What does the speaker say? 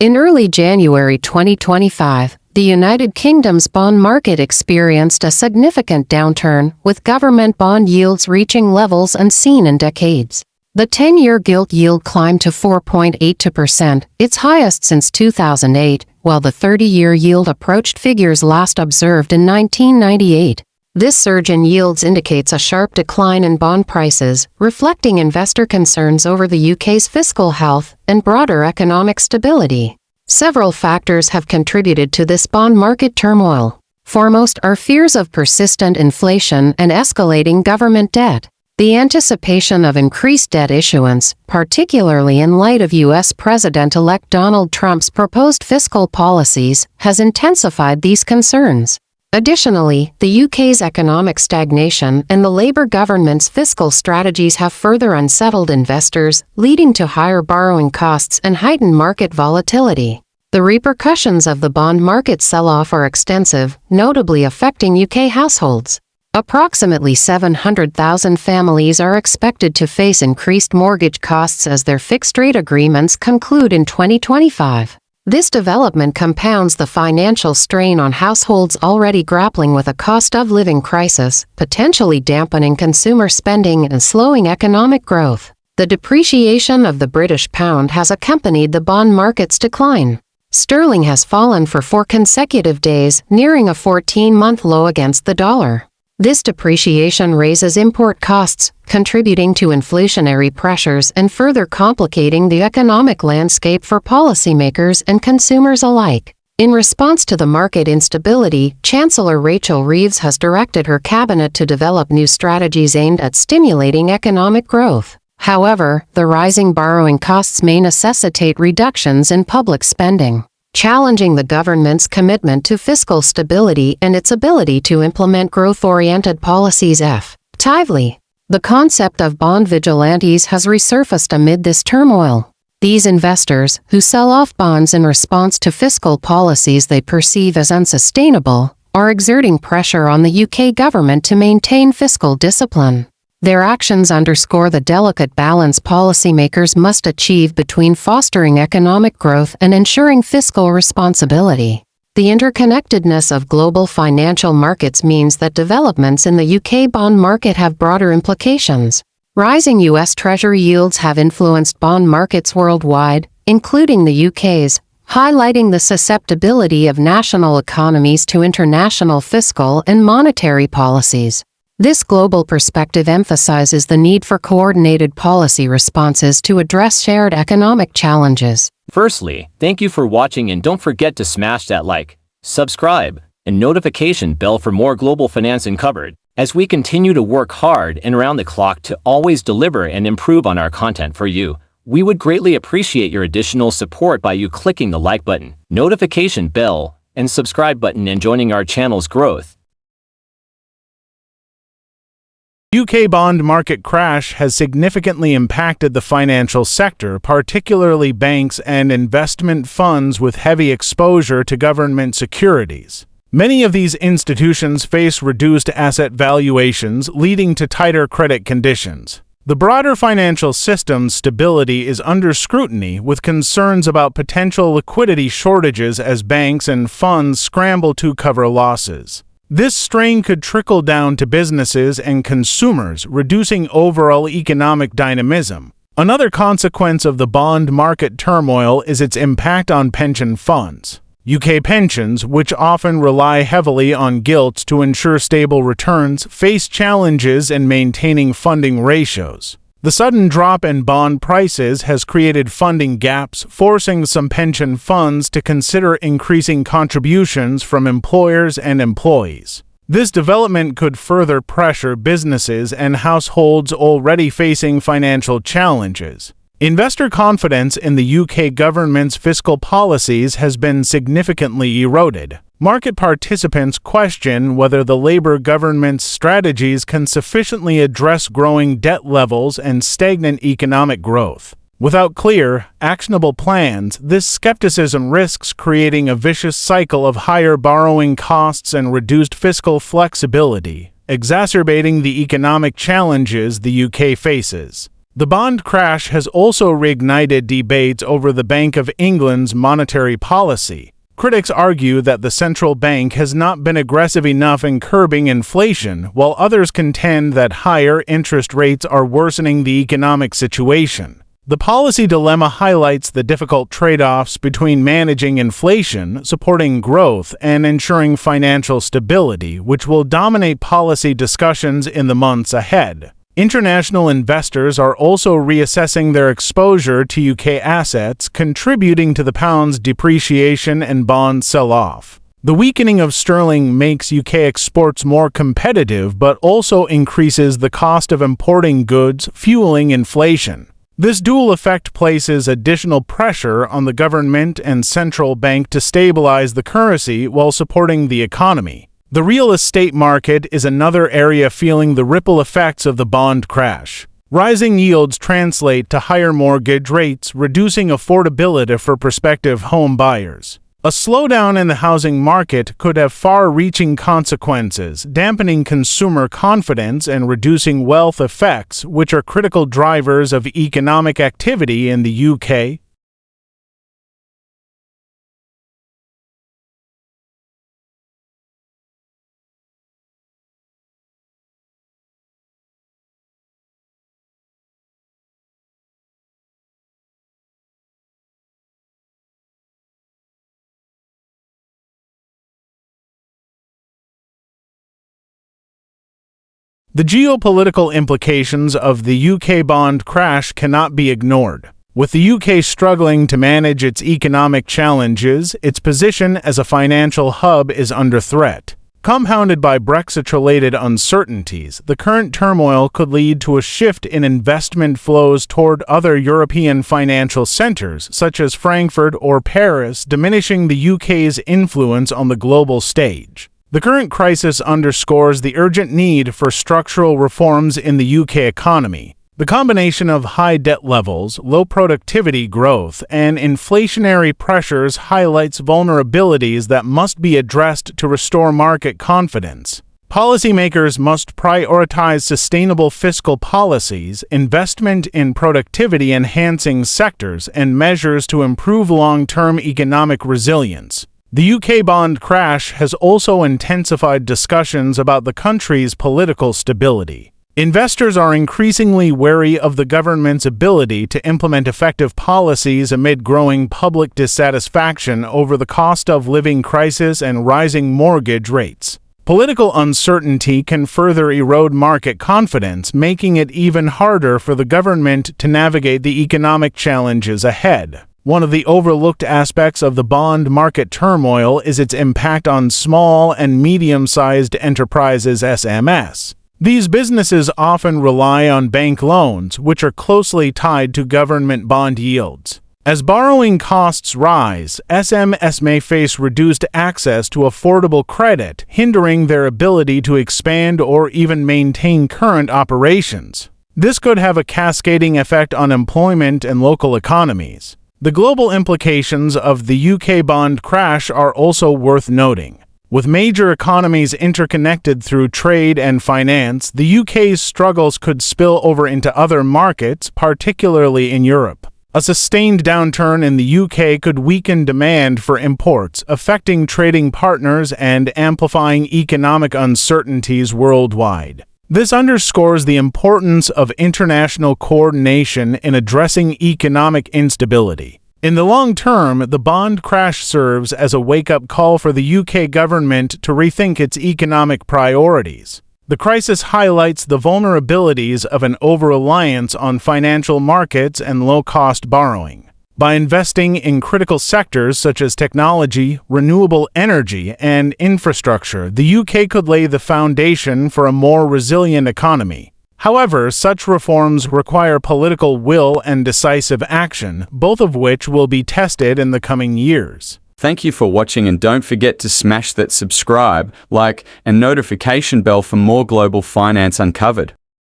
In early January 2025, the United Kingdom's bond market experienced a significant downturn, with government bond yields reaching levels unseen in decades. The 10-year gilt yield climbed to 4.82%, its highest since 2008, while the 30-year yield approached figures last observed in 1998. This surge in yields indicates a sharp decline in bond prices, reflecting investor concerns over the UK's fiscal health and broader economic stability. Several factors have contributed to this bond market turmoil. Foremost are fears of persistent inflation and escalating government debt. The anticipation of increased debt issuance, particularly in light of U.S. President-elect Donald Trump's proposed fiscal policies, has intensified these concerns. Additionally, the UK's economic stagnation and the Labour government's fiscal strategies have further unsettled investors, leading to higher borrowing costs and heightened market volatility. The repercussions of the bond market sell-off are extensive, notably affecting UK households. Approximately 700,000 families are expected to face increased mortgage costs as their fixed-rate agreements conclude in 2025. This development compounds the financial strain on households already grappling with a cost-of-living crisis, potentially dampening consumer spending and slowing economic growth. The depreciation of the British pound has accompanied the bond market's decline. Sterling has fallen for 4 consecutive days, nearing a 14-month low against the dollar. This depreciation raises import costs, contributing to inflationary pressures and further complicating the economic landscape for policymakers and consumers alike. In response to the market instability, Chancellor Rachel Reeves has directed her cabinet to develop new strategies aimed at stimulating economic growth. However, the rising borrowing costs may necessitate reductions in public spending, challenging the government's commitment to fiscal stability and its ability to implement growth-oriented policies. Effectively, the concept of bond vigilantes has resurfaced amid this turmoil. These investors, who sell off bonds in response to fiscal policies they perceive as unsustainable, are exerting pressure on the UK government to maintain fiscal discipline. Their actions underscore the delicate balance policymakers must achieve between fostering economic growth and ensuring fiscal responsibility. The interconnectedness of global financial markets means that developments in the UK bond market have broader implications. Rising U.S. Treasury yields have influenced bond markets worldwide, including the UK's, highlighting the susceptibility of national economies to international fiscal and monetary policies. This global perspective emphasizes the need for coordinated policy responses to address shared economic challenges. Firstly, thank you for watching, and don't forget to smash that like, subscribe, and notification bell for more global finance uncovered, as we continue to work hard and around the clock to always deliver and improve on our content for you. We would greatly appreciate your additional support by you clicking the like button, notification bell, and subscribe button and joining our channel's growth. UK bond market crash has significantly impacted the financial sector, particularly banks and investment funds with heavy exposure to government securities. Many of these institutions face reduced asset valuations, leading to tighter credit conditions. The broader financial system's stability is under scrutiny, with concerns about potential liquidity shortages as banks and funds scramble to cover losses. This strain could trickle down to businesses and consumers, reducing overall economic dynamism. Another consequence of the bond market turmoil is its impact on pension funds. UK pensions, which often rely heavily on gilts to ensure stable returns, face challenges in maintaining funding ratios. The sudden drop in bond prices has created funding gaps, forcing some pension funds to consider increasing contributions from employers and employees. This development could further pressure businesses and households already facing financial challenges. Investor confidence in the UK government's fiscal policies has been significantly eroded. Market participants question whether the Labour government's strategies can sufficiently address growing debt levels and stagnant economic growth. Without clear, actionable plans, this skepticism risks creating a vicious cycle of higher borrowing costs and reduced fiscal flexibility, exacerbating the economic challenges the UK faces. The bond crash has also reignited debates over the Bank of England's monetary policy. Critics argue that the central bank has not been aggressive enough in curbing inflation, while others contend that higher interest rates are worsening the economic situation. The policy dilemma highlights the difficult trade-offs between managing inflation, supporting growth, and ensuring financial stability, which will dominate policy discussions in the months ahead. International investors are also reassessing their exposure to UK assets, contributing to the pound's depreciation and bond sell-off. The weakening of sterling makes UK exports more competitive but also increases the cost of importing goods, fueling inflation. This dual effect places additional pressure on the government and central bank to stabilize the currency while supporting the economy. The real estate market is another area feeling the ripple effects of the bond crash. Rising yields translate to higher mortgage rates, reducing affordability for prospective home buyers. A slowdown in the housing market could have far-reaching consequences, dampening consumer confidence and reducing wealth effects, which are critical drivers of economic activity in the UK. The geopolitical implications of the UK bond crash cannot be ignored. With the UK struggling to manage its economic challenges, its position as a financial hub is under threat. Compounded by Brexit-related uncertainties, the current turmoil could lead to a shift in investment flows toward other European financial centers, such as Frankfurt or Paris, diminishing the UK's influence on the global stage. The current crisis underscores the urgent need for structural reforms in the UK economy. The combination of high debt levels, low productivity growth, and inflationary pressures highlights vulnerabilities that must be addressed to restore market confidence. Policymakers must prioritize sustainable fiscal policies, investment in productivity-enhancing sectors, and measures to improve long-term economic resilience. The UK bond crash has also intensified discussions about the country's political stability. Investors are increasingly wary of the government's ability to implement effective policies amid growing public dissatisfaction over the cost of living crisis and rising mortgage rates. Political uncertainty can further erode market confidence, making it even harder for the government to navigate the economic challenges ahead. One of the overlooked aspects of the bond market turmoil is its impact on small and medium-sized enterprises (SMEs). These businesses often rely on bank loans, which are closely tied to government bond yields. As borrowing costs rise, SMEs may face reduced access to affordable credit, hindering their ability to expand or even maintain current operations. This could have a cascading effect on employment and local economies. The global implications of the UK bond crash are also worth noting. With major economies interconnected through trade and finance, the UK's struggles could spill over into other markets, particularly in Europe. A sustained downturn in the UK could weaken demand for imports, affecting trading partners and amplifying economic uncertainties worldwide. This underscores the importance of international coordination in addressing economic instability. In the long term, the bond crash serves as a wake-up call for the UK government to rethink its economic priorities. The crisis highlights the vulnerabilities of an over-reliance on financial markets and low-cost borrowing. By investing in critical sectors such as technology, renewable energy, and infrastructure, the UK could lay the foundation for a more resilient economy. However, such reforms require political will and decisive action, both of which will be tested in the coming years. Thank you for watching, and don't forget to smash that subscribe, like, and notification bell for more global finance uncovered.